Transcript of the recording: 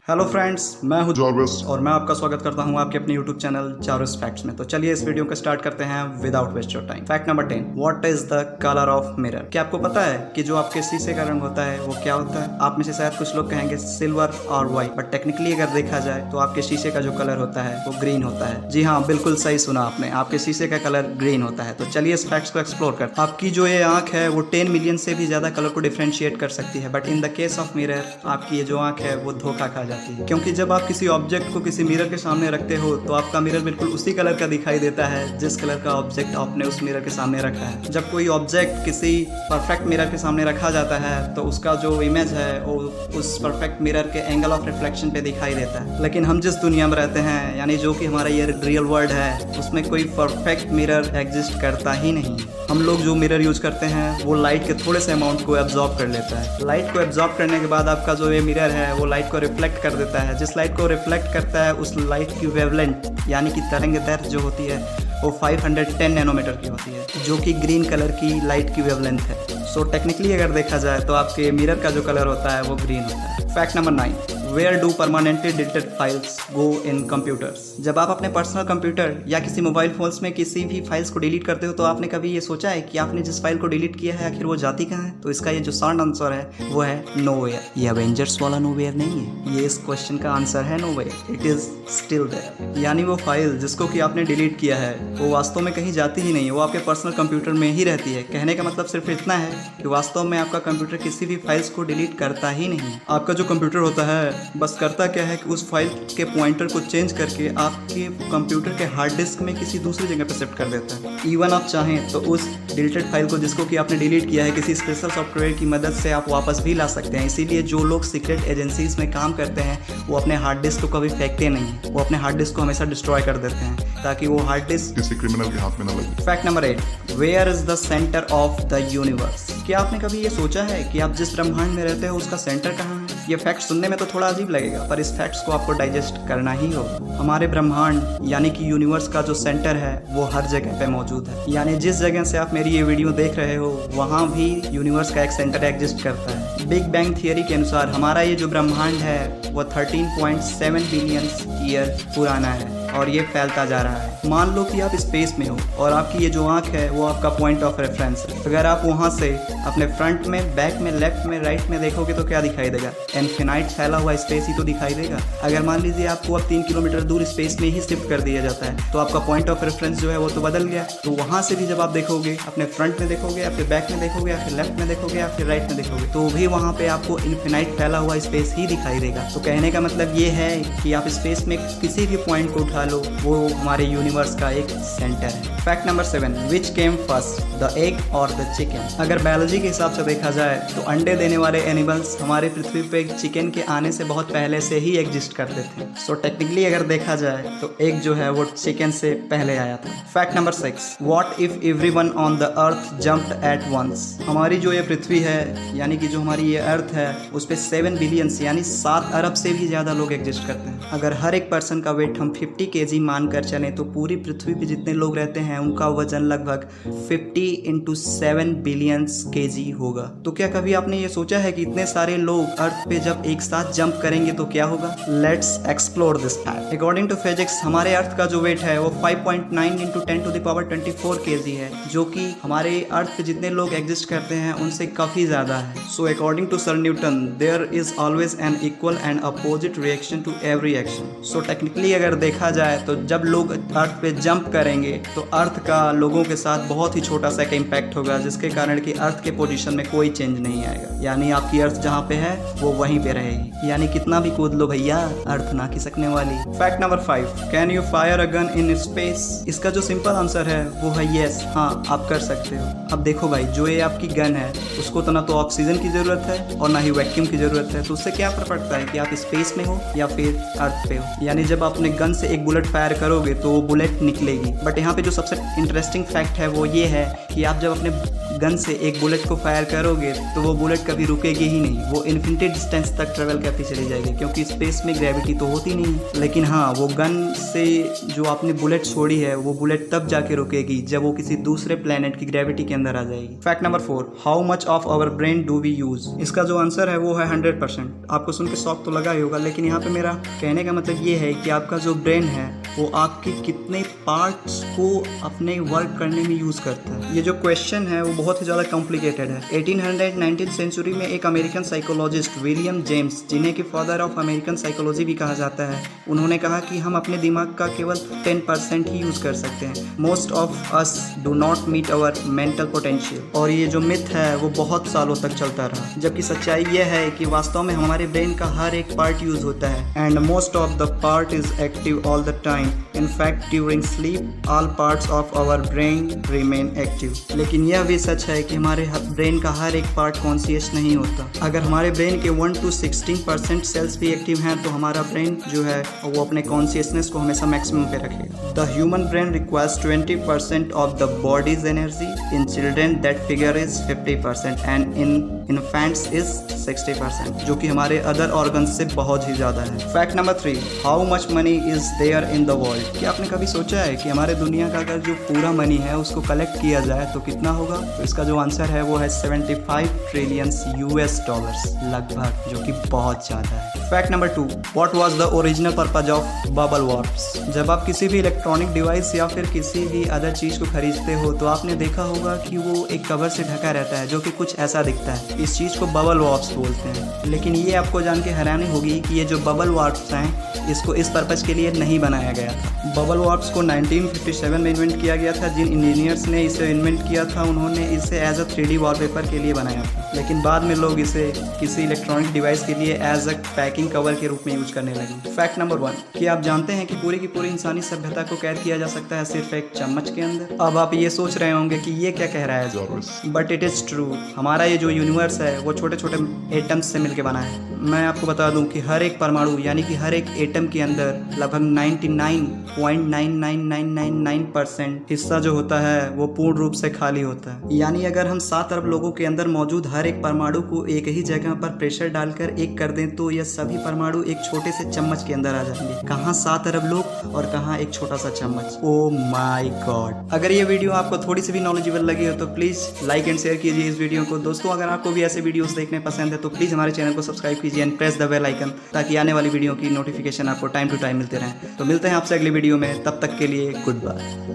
Hello friends, मैं हूं Jarvis और मैं आपका स्वागत करता हूं आपके अपने यूट्यूब चैनल जारविस फैक्ट्स में। तो चलिए इस वीडियो को स्टार्ट करते हैं without waste your time. Fact number 10, what is the colour of mirror. क्या आपको पता है कि जो आपके शीशे का रंग होता है वो क्या होता है? आप में से शायद कुछ लोग कहेंगे सिल्वर और व्हाइट, बट टेक्निकली अगर देखा जाए तो आपके शीशे का जो कलर होता है वो ग्रीन होता है। जी हाँ, बिल्कुल सही सुना आपने, आपके शीशे का कलर ग्रीन होता है। तो चलिए इस फैक्ट्स को एक्सप्लोर करते हैं। आपकी जो ये आंख है वो 10 मिलियन से भी ज्यादा कलर को डिफरेंशिएट कर सकती है, but in the case of mirror आपकी ये जो आंख है वो धोखा खा जाती है, क्योंकि जब आप किसी ऑब्जेक्ट को किसी मिरर के सामने रखते हो तो आपका मिरर बिल्कुल उसी कलर का दिखाई देता है जिस कलर का ऑब्जेक्ट आपने उस मिरर के सामने रखा है। जब कोई ऑब्जेक्ट किसी परफेक्ट मिरर के सामने रखा जाता है तो उसका जो इमेज है वो उस परफेक्ट मिरर के एंगल ऑफ रिफ्लेक्शन पे दिखाई देता है। लेकिन हम जिस दुनिया में रहते हैं, यानी जो कि हमारा ये रियल वर्ल्ड है, उसमें कोई परफेक्ट मिरर एग्जिस्ट करता ही नहीं। हम लोग जो मिरर यूज करते हैं वो लाइट के थोड़े से अमाउंट को एब्जॉर्ब कर लेता है। लाइट को एब्जॉर्ब करने के बाद आपका जो ये मिरर है वो लाइट को रिफ्लेक्ट कर देता है। जिस लाइट को रिफ्लेक्ट करता है उस लाइट की वेवलेंथ यानी कि तरंग दैर्घ्य जो होती है वो 510 नैनोमीटर की होती है, जो कि ग्रीन कलर की लाइट की वेवलेंथ है। सो टेक्निकली अगर देखा जाए तो आपके मिरर का जो कलर होता है वो ग्रीन होता है। Fact number 9, where do permanently deleted files go in computers. जब आप अपने पर्सनल कंप्यूटर या किसी मोबाइल फोन्स में किसी भी फाइल्स को डिलीट करते हो तो आपने कभी ये सोचा है कि आपने जिस फाइल को डिलीट किया है आखिर वो जाती कहाँ है? तो इसका ये जो शॉर्ट आंसर है वो है नोवेयर। ये एवेंजर्स वाला नोवेयर नहीं है, ये इस क्वेश्चन का आंसर है nowhere. It is still there, यानी वो फाइल जिसको कि आपने डिलीट किया है वो वास्तव में कहीं जाती ही नहीं है, वो आपके पर्सनल कंप्यूटर में ही रहती है। कहने का मतलब सिर्फ इतना है कि वास्तव में आपका कंप्यूटर किसी भी फाइल्स को डिलीट करता ही नहीं। आपका जो कंप्यूटर होता है बस करता क्या है कि उस फाइल के पॉइंटर को चेंज करके आपके कंप्यूटर के हार्ड डिस्क में किसी दूसरी जगह पर शिफ्ट कर देता है। इवन आप चाहें तो उस डिलीटेड फाइल को जिसको कि आपने डिलीट किया है किसी स्पेशल सॉफ्टवेयर की मदद से आप वापस भी ला सकते हैं। इसीलिए जो लोग सीक्रेट एजेंसीज में काम करते हैं वो अपने हार्ड डिस्क को कभी फेंकते नहीं, वो अपने हार्ड डिस्क को हमेशा डिस्ट्रॉय कर देते हैं ताकि वो हार्ड डिस्क किसी क्रिमिनल के हाथ में न लगे। Fact number 8, where is the centre of the universe. क्या आपने कभी ये सोचा है कि आप जिस ब्रह्मांड में रहते हो उसका सेंटर कहाँ है? ये फैक्ट सुनने में तो थोड़ा अजीब लगेगा, पर इस फैक्ट्स को आपको डाइजेस्ट करना ही होगा। हमारे ब्रह्मांड यानी कि यूनिवर्स का जो सेंटर है वो हर जगह पे मौजूद है, यानी जिस जगह से आप मेरी ये वीडियो देख रहे हो वहाँ भी यूनिवर्स का एक सेंटर एग्जिस्ट करता है। बिग बैंग थियरी के अनुसार हमारा ये जो ब्रह्मांड है वो 13.7 बिलियन ईयर पुराना है और ये फैलता जा रहा है। मान लो कि आप स्पेस में हो और आपकी ये जो आंख है वो आपका पॉइंट ऑफ रेफरेंस है। अगर आप वहाँ से अपने फ्रंट में, बैक में, लेफ्ट में, राइट में देखोगे तो क्या दिखाई देगा? इनफिनाइट फैला हुआ स्पेस ही तो दिखाई देगा। अगर मान लीजिए आपको अब 3 किलोमीटर दूर स्पेस में ही शिफ्ट कर दिया जाता है तो आपका पॉइंट ऑफ रेफरेंस जो है वो तो बदल गया। तो वहाँ से भी जब आप देखोगे, अपने फ्रंट में देखोगे या फिर बैक में देखोगे या फिर लेफ्ट में देखोगे या फिर राइट में देखोगे, तो भी वहाँ पे आपको इनफिनाइट फैला हुआ स्पेस ही दिखाई देगा। तो कहने का मतलब ये है कि आप स्पेस में किसी भी पॉइंट को उठा लो, वो हमारे यूनिवर्स का एक सेंटर है। Fact number 7, which came first, the egg और द चिकन। अगर बायोलॉजी के हिसाब से देखा जाए तो अंडे देने वाले एनिमल्स हमारे पृथ्वी पे चिकन के आने से बहुत पहले से ही एग्जिस्ट करते थे। सो टेक्निकली अगर देखा जाए तो एग जो है वो चिकन से पहले आया था। Fact number 6, what if everyone on the earth jumped at once. हमारी जो ये पृथ्वी है यानी कि जो हमारी ये अर्थ है उस पर 7 बिलियन यानी 7 अरब से भी ज़्यादा लोग एग्जिस्ट करते हैं। अगर हर एक पर्सन का वेट हम 50 kg मानकर चलें तो पूरी पृथ्वी पे जितने लोग रहते हैं उनका वजन लगभग 50 × 7 बिलियन kg होगा। तो क्या कभी आपने ये सोचा है कि इतने सारे लोग अर्थ पे जब एक साथ जंप करेंगे तो क्या होगा? Let's explore this fact. According to physics हमारे अर्थ का जो वेट है वो 5.9 × 10⁴ kg है, जो कि हमारे अर्थ पे जितने लोग एग्जिस्ट करते हैं उनसे काफ़ी ज़्यादा है। So according to sir Newton there is always an equal and opposite reaction to every action. So technically अगर देखा जाए तो जब लोग अर्थ पे जंप करेंगे तो अर्थ का लोगों के साथ बहुत ही छोटा सा का इम्पैक्ट होगा, जिसके कारण कि अर्थ के पोजीशन में कोई चेंज नहीं आएगा। यानी आपकी अर्थ जहाँ पे है वो वहीं पे रहेगी, यानी कितना भी कूद लो भैया अर्थ ना खिसकने वाली। Fact number 5, can you fire a gun in space. इसका जो सिंपल आंसर है वो है येस, हाँ आप कर सकते हो। अब देखो भाई, जो ये आपकी गन है उसको तो ना तो ऑक्सीजन की जरूरत है और ना ही वैक्यूम की जरूरत है, तो उससे क्या फर्क पड़ता है कि आप स्पेस में हो या फिर अर्थ पे हो। यानी जब अपने गन से एक बुलेट फायर करोगे तो वो बुलेट निकलेगी। बट यहाँ पे जो सबसे इंटरेस्टिंग फैक्ट है वो ये है कि आप जब अपने गन से एक बुलेट को फायर करोगे तो वो बुलेट कभी रुकेगी ही नहीं, वो इन्फिनिटी डिस्टेंस तक ट्रेवल करती चली जाएगी, क्योंकि स्पेस में ग्रेविटी तो होती नहीं है। लेकिन हाँ, वो गन से जो आपने बुलेट छोड़ी है वो बुलेट तब जाके रुकेगी जब वो किसी दूसरे प्लेनेट की ग्रेविटी के अंदर आ जाएगी। Fact number 4, how much of our brain do we use. इसका जो आंसर है वो है 100%। आपको सुन के शौक तो लगा ही होगा, लेकिन यहाँ पे मेरा कहने का मतलब ये है कि आपका जो ब्रेन है वो आपके कितने पार्ट्स को अपने वर्क करने में यूज करता है। ये जो क्वेश्चन है वो बहुत ही ज़्यादा कॉम्प्लिकेटेड है। 1819 सेंचुरी में एक अमेरिकन साइकोलॉजिस्ट विलियम जेम्स, जिन्हें कि फादर ऑफ अमेरिकन साइकोलॉजी भी कहा जाता है, उन्होंने कहा कि हम अपने दिमाग का केवल 10% ही यूज कर सकते हैं। Most of us do not meet our mental potential. और ये जो मिथ है वो बहुत सालों तक चलता रहा, जबकि सच्चाई ये है कि वास्तव में हमारे ब्रेन का हर एक पार्ट यूज होता है and most of the part is active all the time. In fact during sleep all parts of our brain remain active. लेकिन यह भी सच है कि हमारे ब्रेन का हर एक पार्ट कॉन्शियस नहीं होता। अगर हमारे ब्रेन के 1 to 16% सेल्स भी एक्टिव हैं तो हमारा ब्रेन जो है वो अपने कॉन्शियसनेस को हमेशा मैक्सिमम पे रखेगा। The human brain requires 20% of the bodies energy. In children that figure is 50% and in infants is 60%, जो कि हमारे अदर ऑर्गन से बहुत ही ज़्यादा है। Fact number 3, how much money is there in the world. क्या आपने कभी सोचा है कि हमारे दुनिया का अगर जो पूरा मनी है उसको कलेक्ट किया जाए तो कितना होगा? तो इसका जो आंसर है वो है 75 ट्रिलियन US डॉलर्स लगभग, जो कि बहुत ज़्यादा है। Fact number 2, what was the original purpose of bubble warps. जब आप किसी भी इलेक्ट्रॉनिक डिवाइस या फिर किसी भी अदर चीज़ को खरीदते हो तो आपने देखा होगा कि वो एक कवर से ढका रहता है जो कि कुछ ऐसा दिखता है। इस चीज़ को बबल वार्प्स बोलते हैं। लेकिन ये आपको जान के हैरानी होगी कि ये जो बबल वार्प्स हैं इसको इस पर्पज के लिए नहीं बनाया गया था। बबल वार्प्स को 1957 में इन्वेंट किया गया था। जिन इंजीनियर्स ने इसे इन्वेंट किया था उन्होंने इसे एज अ 3D वॉलपेपर के लिए बनाया था, लेकिन बाद में लोग इसे किसी इलेक्ट्रॉनिक डिवाइस के लिए एज अ पैकिंग कवर के रूप में यूज करने लगे। फैक्ट नंबर 1, कि आप जानते हैं कि पूरी की पूरी इंसानी सभ्यता को कैद किया जा सकता है सिर्फ एक चम्मच के अंदर। अब आप ये सोच रहे होंगे कि ये क्या कह रहा है, बट इट इज़ ट्रू। हमारा ये जो यूनिवर्स है वो छोटे छोटे एटम्स से मिलकर बना है। मैं आपको बता दूं कि हर एक परमाणु यानी कि हर एक एटम के अंदर लगभग 99.99999% हिस्सा जो होता है वो पूर्ण रूप से खाली होता है। यानी अगर हम 7 अरब लोगों के अंदर मौजूद हर एक परमाणु को एक ही जगह पर प्रेशर डालकर एक कर दें तो यह सभी परमाणु एक छोटे से चम्मच के अंदर आ जाएंगे। कहाँ 7 अरब लोग और कहाँ एक छोटा सा चम्मच। Oh my God. अगर ये वीडियो आपको थोड़ी सी भी नॉलेजेबल लगी हो तो प्लीज़ लाइक एंड शेयर कीजिए इस वीडियो को। दोस्तों, अगर आपको भी ऐसे वीडियोस देखने पसंद है तो प्लीज़ हमारे चैनल को सब्सक्राइब कीजिए and press the bell icon, ताकि आने वाली वीडियो की नोटिफिकेशन आपको टाइम टू टाइम मिलते रहें। तो मिलते हैं आपसे अगली वीडियो में, तब तक के लिए गुड बाय।